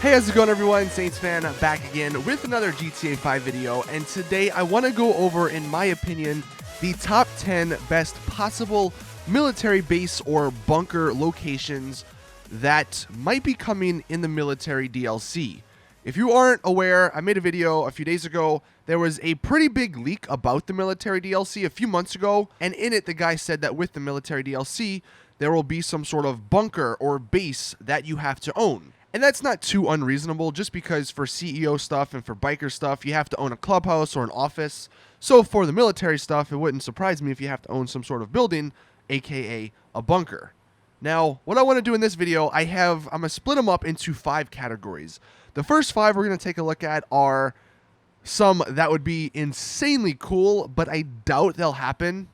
Hey, how's it going, everyone? Saintsfan back again with another GTA 5 video, and today I want to go over, in my opinion, the top 10 best possible military base or bunker locations that might be coming in the military DLC. If you aren't aware, I made a video a few days ago. There was a pretty big leak about the military DLC a few months ago, and in it the guy said that with the military DLC, there will be some sort of bunker or base that you have to own. And that's not too unreasonable, just because for CEO stuff and for biker stuff, you have to own a clubhouse or an office. So for the military stuff, it wouldn't surprise me if you have to own some sort of building, aka a bunker. Now, what I want to do in this video, I'm going to split them up into 5 categories. The first 5 we're going to take a look at are some that would be insanely cool, but I doubt they'll happen.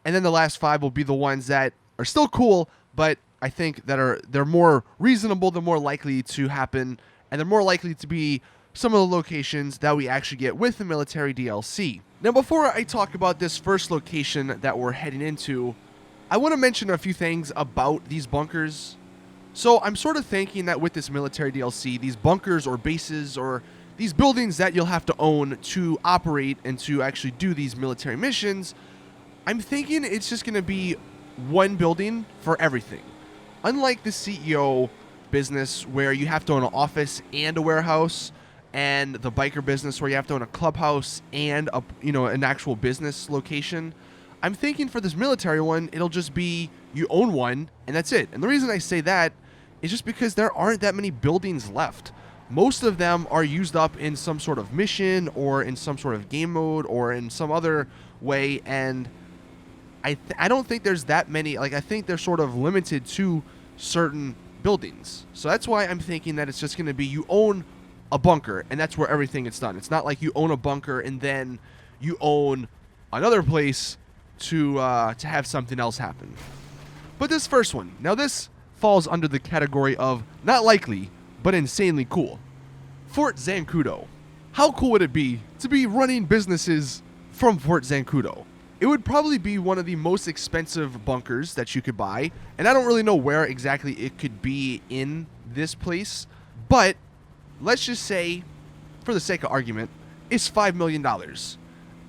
And then the last 5 will be the ones that are still cool, but I think that they're more reasonable, they're more likely to happen, and they're more likely to be some of the locations that we actually get with the military DLC. Now, before I talk about this first location that we're heading into, I want to mention a few things about these bunkers. So I'm sort of thinking that with this military DLC, these bunkers or bases or these buildings that you'll have to own to operate and to actually do these military missions, I'm thinking it's just going to be one building for everything. Unlike the CEO business where you have to own an office and a warehouse, and the biker business where you have to own a clubhouse and an actual business location, I'm thinking for this military one, it'll just be you own one and that's it. And the reason I say that is just because there aren't that many buildings left. Most of them are used up in some sort of mission or in some sort of game mode or in some other way, and I don't think there's that many. I think they're sort of limited to certain buildings. So that's why I'm thinking that it's just going to be you own a bunker and that's where everything gets done. It's not like you own a bunker and then you own another place to have something else happen. But this first one, now this falls under the category of not likely, but insanely cool. Fort Zancudo. How cool would it be to be running businesses from Fort Zancudo? It would probably be one of the most expensive bunkers that you could buy, and I don't really know where exactly it could be in this place, but let's just say, for the sake of argument, it's $5 million.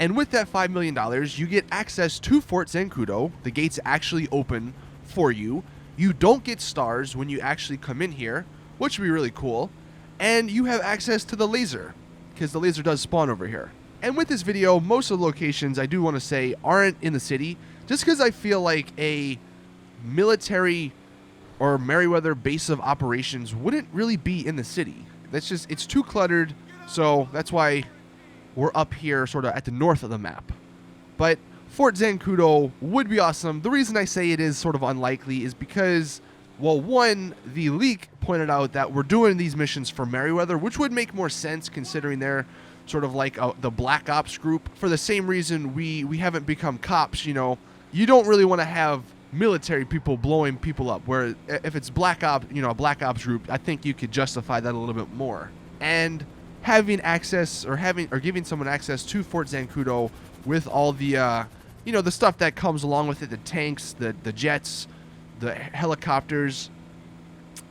And with that $5 million, you get access to Fort Zancudo. The gates actually open for you. You don't get stars when you actually come in here, which would be really cool, and you have access to the laser, because the laser does spawn over here. And with this video, most of the locations, I do want to say, aren't in the city, just because I feel like a military or Merryweather base of operations wouldn't really be in the city. It's too cluttered, so that's why we're up here sort of at the north of the map. But Fort Zancudo would be awesome. The reason I say it is sort of unlikely is because, well, one, the leak pointed out that we're doing these missions for Merryweather, which would make more sense considering they're sort of like the Black Ops group. For the same reason we haven't become cops, you don't really want to have military people blowing people up, where if it's Black Ops, a Black Ops group, I think you could justify that a little bit more. And having access or giving someone access to Fort Zancudo with all the the stuff that comes along with it, the tanks, the jets, the helicopters,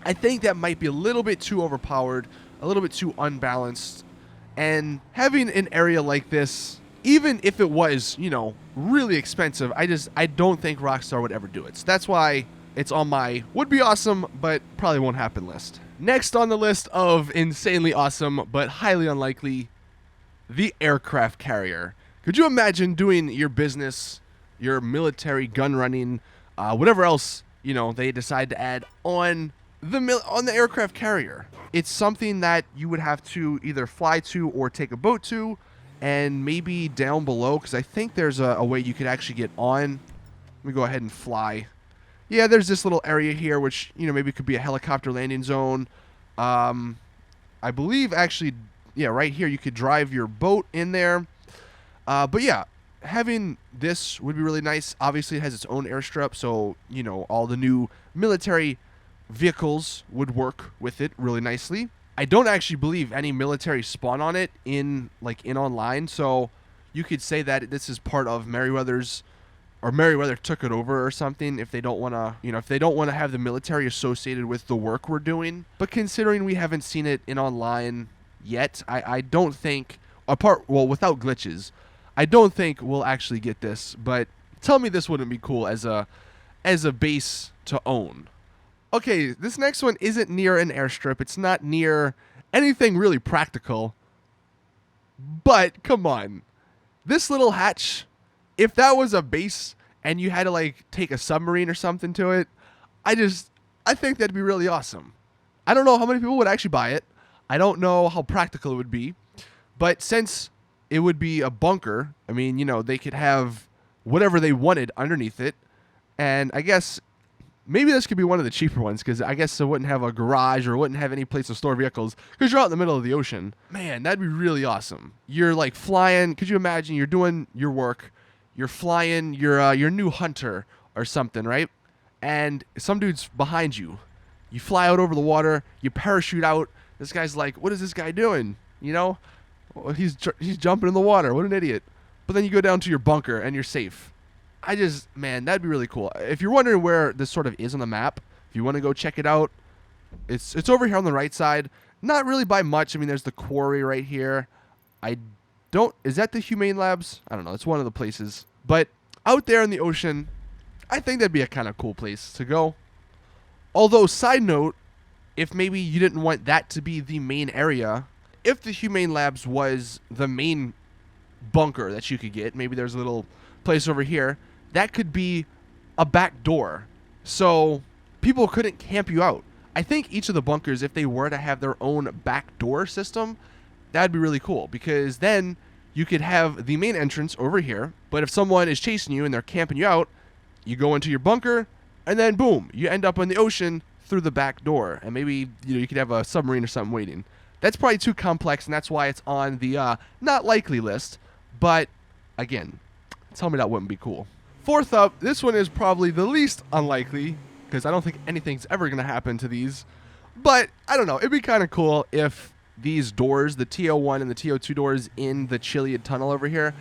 I think that might be a little bit too overpowered, a little bit too unbalanced. And having an area like this, even if it was, really expensive, I don't think Rockstar would ever do it. So that's why it's on my would be awesome, but probably won't happen list. Next on the list of insanely awesome, but highly unlikely, the aircraft carrier. Could you imagine doing your business, your military gun running, whatever else, they decide to add on the aircraft carrier? It's something that you would have to either fly to or take a boat to, and maybe down below, because I think there's a way you could actually get on. Let me go ahead and fly. Yeah, there's this little area here, which, maybe could be a helicopter landing zone. I believe, actually, yeah, right here, you could drive your boat in there. But yeah, having this would be really nice. Obviously, it has its own airstrip, so, all the new military vehicles would work with it really nicely. I don't actually believe any military spawn on it in online, so you could say that this is part of Merryweather's or Meriwether took it over or something if they don't want to, if they don't want to have the military associated with the work we're doing. But considering we haven't seen it in online yet, I don't think, without glitches, I don't think we'll actually get this. But tell me this wouldn't be cool as a base to own. Okay, this next one isn't near an airstrip. It's not near anything really practical. But come on. This little hatch, if that was a base and you had to like take a submarine or something to it, I think that'd be really awesome. I don't know how many people would actually buy it. I don't know how practical it would be. But since it would be a bunker, I mean, they could have whatever they wanted underneath it. And I guess maybe this could be one of the cheaper ones, because I guess it wouldn't have a garage or wouldn't have any place to store vehicles because you're out in the middle of the ocean. Man, that'd be really awesome. You're like flying. Could you imagine you're doing your work, you're flying your new Hunter or something, right? And some dude's behind you. You fly out over the water. You parachute out. This guy's like, what is this guy doing? Well, he's jumping in the water. What an idiot. But then you go down to your bunker and you're safe. Man, that'd be really cool. If you're wondering where this sort of is on the map, if you want to go check it out, it's over here on the right side. Not really by much. I mean, there's the quarry right here. Is that the Humane Labs? I don't know. It's one of the places. But out there in the ocean, I think that'd be a kind of cool place to go. Although, side note, if maybe you didn't want that to be the main area, if the Humane Labs was the main bunker that you could get, maybe there's a little place over here, that could be a back door, so people couldn't camp you out. I think each of the bunkers, if they were to have their own back door system, that'd be really cool, because then you could have the main entrance over here, but if someone is chasing you and they're camping you out, you go into your bunker, and then boom, you end up in the ocean through the back door, and maybe you could have a submarine or something waiting. That's probably too complex, and that's why it's on the not likely list, but again, tell me that wouldn't be cool. Fourth up, this one is probably the least unlikely, because I don't think anything's ever going to happen to these. But, I don't know, it'd be kind of cool if these doors, the TO1 and the TO2 doors in the Chiliad tunnel over here,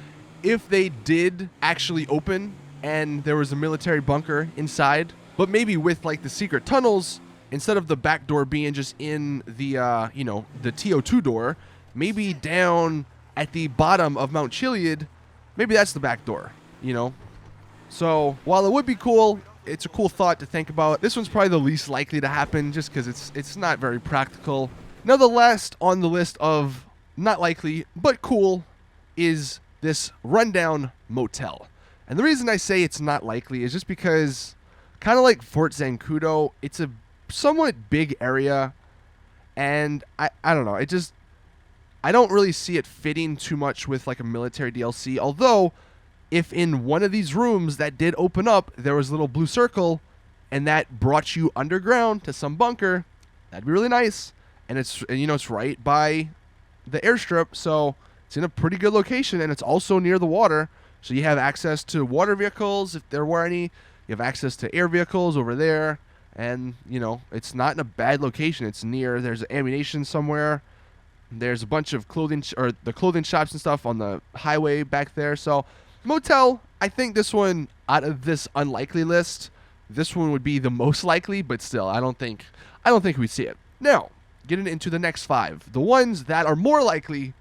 if they did actually open and there was a military bunker inside, but maybe with like the secret tunnels, instead of the back door being just in the, the TO2 door, maybe down at the bottom of Mount Chiliad, maybe that's the back door, So while it would be cool, it's a cool thought to think about. This one's probably the least likely to happen just because it's not very practical. Now the last on the list of not likely but cool is this rundown motel. And the reason I say it's not likely is just because, kind of like Fort Zancudo, it's a somewhat big area, and I don't know, I don't really see it fitting too much with like a military DLC, although if in one of these rooms that did open up, there was a little blue circle, and that brought you underground to some bunker, that'd be really nice. And it's right by the airstrip, so it's in a pretty good location, and it's also near the water, so you have access to water vehicles if there were any. You have access to air vehicles over there, and it's not in a bad location. It's near. There's ammunition somewhere. There's a bunch of clothing shops and stuff on the highway back there. So motel, I think this one, out of this unlikely list, this one would be the most likely, but still, I don't think we see it. Now, getting into the next 5, the ones that are more likely,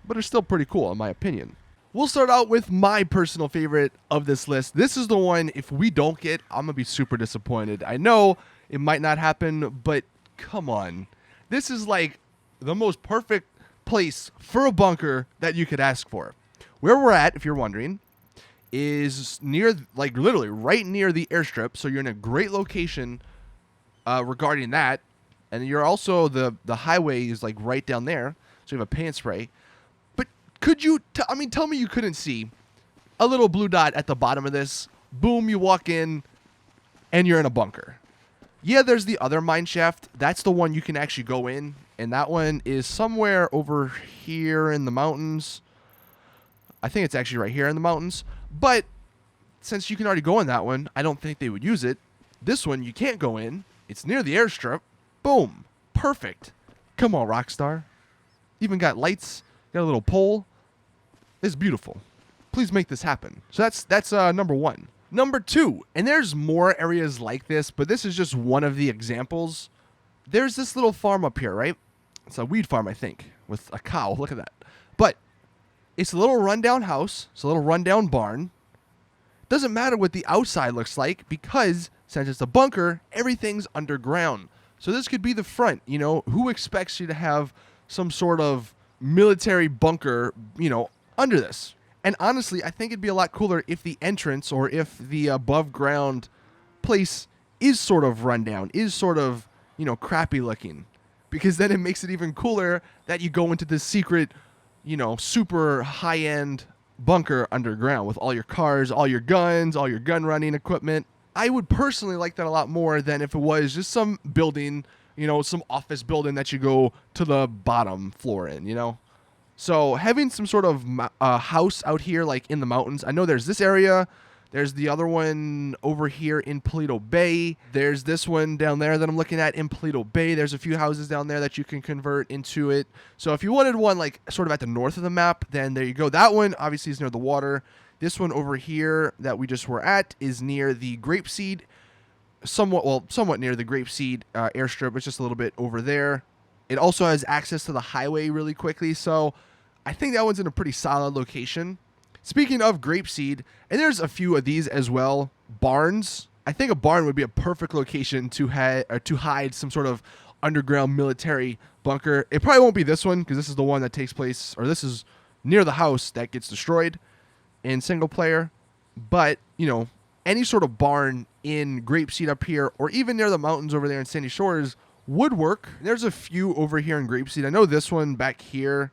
but are still pretty cool in my opinion. We'll start out with my personal favorite of this list. This is the one, if we don't get, I'm gonna be super disappointed. I know it might not happen, but come on. This is like the most perfect place for a bunker that you could ask for. Where we're at, if you're wondering, is near, like literally right near the airstrip. So you're in a great location regarding that. And you're also, the highway is like right down there. So you have a paint spray. But could you, tell me you couldn't see a little blue dot at the bottom of this. Boom, you walk in and you're in a bunker. Yeah, there's the other mine shaft. That's the one you can actually go in. And that one is somewhere over here in the mountains. I think it's actually right here in the mountains. But since you can already go in that one, I don't think they would use it. This one, you can't go in. It's near the airstrip. Boom. Perfect. Come on, Rockstar. Even got lights. Got a little pole. It's beautiful. Please make this happen. So that's number 1. Number 2, and there's more areas like this, but this is just one of the examples. There's this little farm up here, right? It's a weed farm, I think, with a cow. Look at that. But it's a little rundown house. It's a little rundown barn. Doesn't matter what the outside looks like because since it's a bunker, everything's underground. So this could be the front. You know, who expects you to have some sort of military bunker, you know, under this? And honestly, I think it'd be a lot cooler if the entrance or if the above ground place is sort of rundown, is sort of, you know, crappy looking. Because then it makes it even cooler that you go into this secret, you know, super high-end bunker underground with all your cars, all your guns, all your gun running equipment. I would personally like that a lot more than if it was just some building, you know, some office building that you go to the bottom floor in, you know. So having some sort of house out here, like in the mountains. I know there's this area. There's the other one over here in Paleto Bay. There's this one down there that I'm looking at in Paleto Bay. There's a few houses down there that you can convert into it. So if you wanted one like sort of at the north of the map, then there you go. That one obviously is near the water. This one over here that we just were at is near the Grapeseed. Somewhat near the Grapeseed airstrip. It's just a little bit over there. It also has access to the highway really quickly. So I think that one's in a pretty solid location. Speaking of Grapeseed, and there's a few of these as well, barns. I think a barn would be a perfect location to hide some sort of underground military bunker. It probably won't be this one because this is the one that takes place, or this is near the house that gets destroyed in single player. But, you know, any sort of barn in Grapeseed up here, or even near the mountains over there in Sandy Shores would work. There's a few over here in Grapeseed. I know this one back here,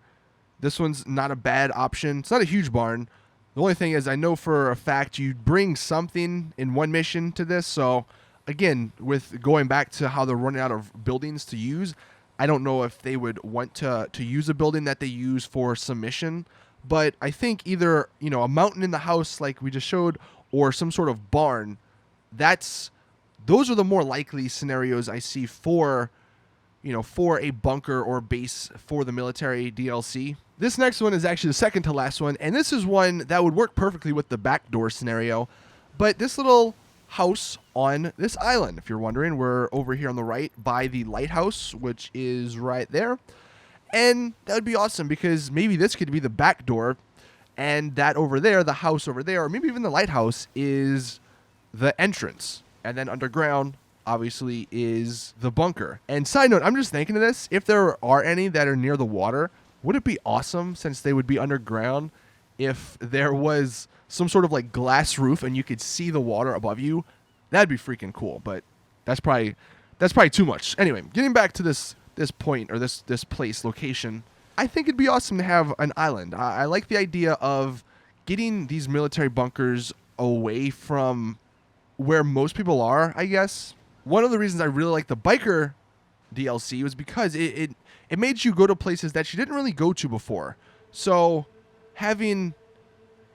this one's not a bad option. It's not a huge barn. The only thing is I know for a fact you bring something in one mission to this. So, again, with going back to how they're running out of buildings to use, I don't know if they would want to use a building that they use for some mission. But I think either, you know, a mountain in the house like we just showed or some sort of barn, those are the more likely scenarios I see for, you know, for a bunker or base for the military DLC. This next one is actually the second to last one, and this is one that would work perfectly with the backdoor scenario. But this little house on this island, if you're wondering, we're over here on the right by the lighthouse, which is right there. And that would be awesome because maybe this could be the backdoor, and that over there, the house over there, or maybe even the lighthouse is the entrance. And then underground, obviously, is the bunker. And side note, I'm just thinking of this. If there are any that are near the water, would it be awesome, since they would be underground, if there was some sort of like glass roof and you could see the water above you? That'd be freaking cool, but that's probably too much. Anyway, getting back to this point or this place location, I think it'd be awesome to have an island. I like the idea of getting these military bunkers away from where most people are, I guess. One of the reasons I really like the biker DLC was because it made you go to places that you didn't really go to before. So having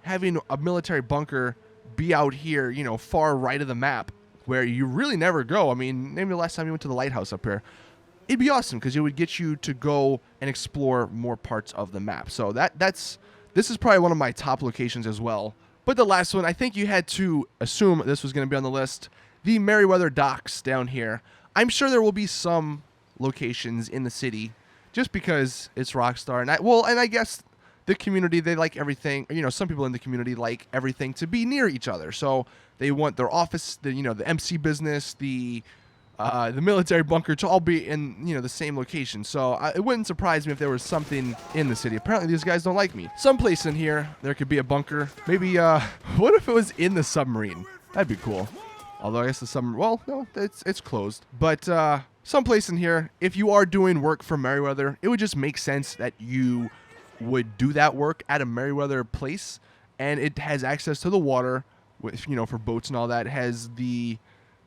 a military bunker be out here, you know, far right of the map where you really never go. I mean, maybe the last time you went to the lighthouse up here, it'd be awesome because it would get you to go and explore more parts of the map. So this is probably one of my top locations as well. But the last one, I think you had to assume this was going to be on the list, the Meriwether Docks down here. I'm sure there will be some locations in the city just because it's Rockstar. And I guess the community, they like everything, you know, some people in the community like everything to be near each other. So they want their office, the MC business, the military bunker to all be in, you know, the same location. So it wouldn't surprise me if there was something in the city. Apparently these guys don't like me. Someplace in here, there could be a bunker. Maybe, what if it was in the submarine? That'd be cool. Although I guess the submarine, well, no, it's closed. But someplace in here, if you are doing work for Meriwether, it would just make sense that you would do that work at a Meriwether place. And it has access to the water, with, you know, for boats and all that. It has the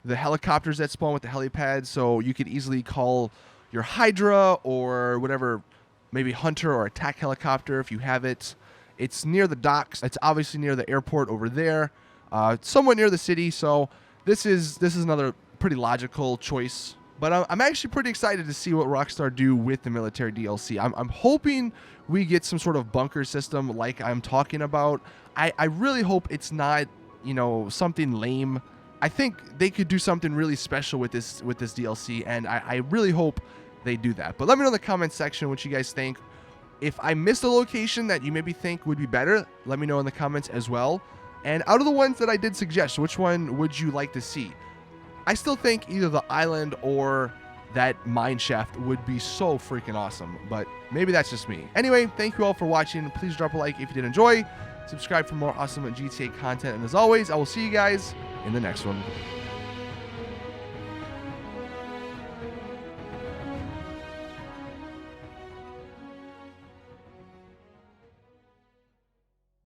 helicopters that spawn with the helipads, so you could easily call your Hydra or whatever, maybe Hunter or attack helicopter if you have it. It's near the docks. It's obviously near the airport over there, somewhat near the city. So this is another pretty logical choice. But I'm actually pretty excited to see what Rockstar do with the military DLC. I'm hoping we get some sort of bunker system like I'm talking about. I really hope it's not you know, something lame. I think they could do something really special with this DLC, and I really hope they do that. But let me know in the comments section what you guys think. If I missed a location that you maybe think would be better, let me know in the comments as well. And out of the ones that I did suggest, which one would you like to see? I still think either the island or that mine shaft would be so freaking awesome, but maybe that's just me. Anyway, thank you all for watching. Please drop a like if you did enjoy. Subscribe for more awesome GTA content. And as always, I will see you guys in the next one.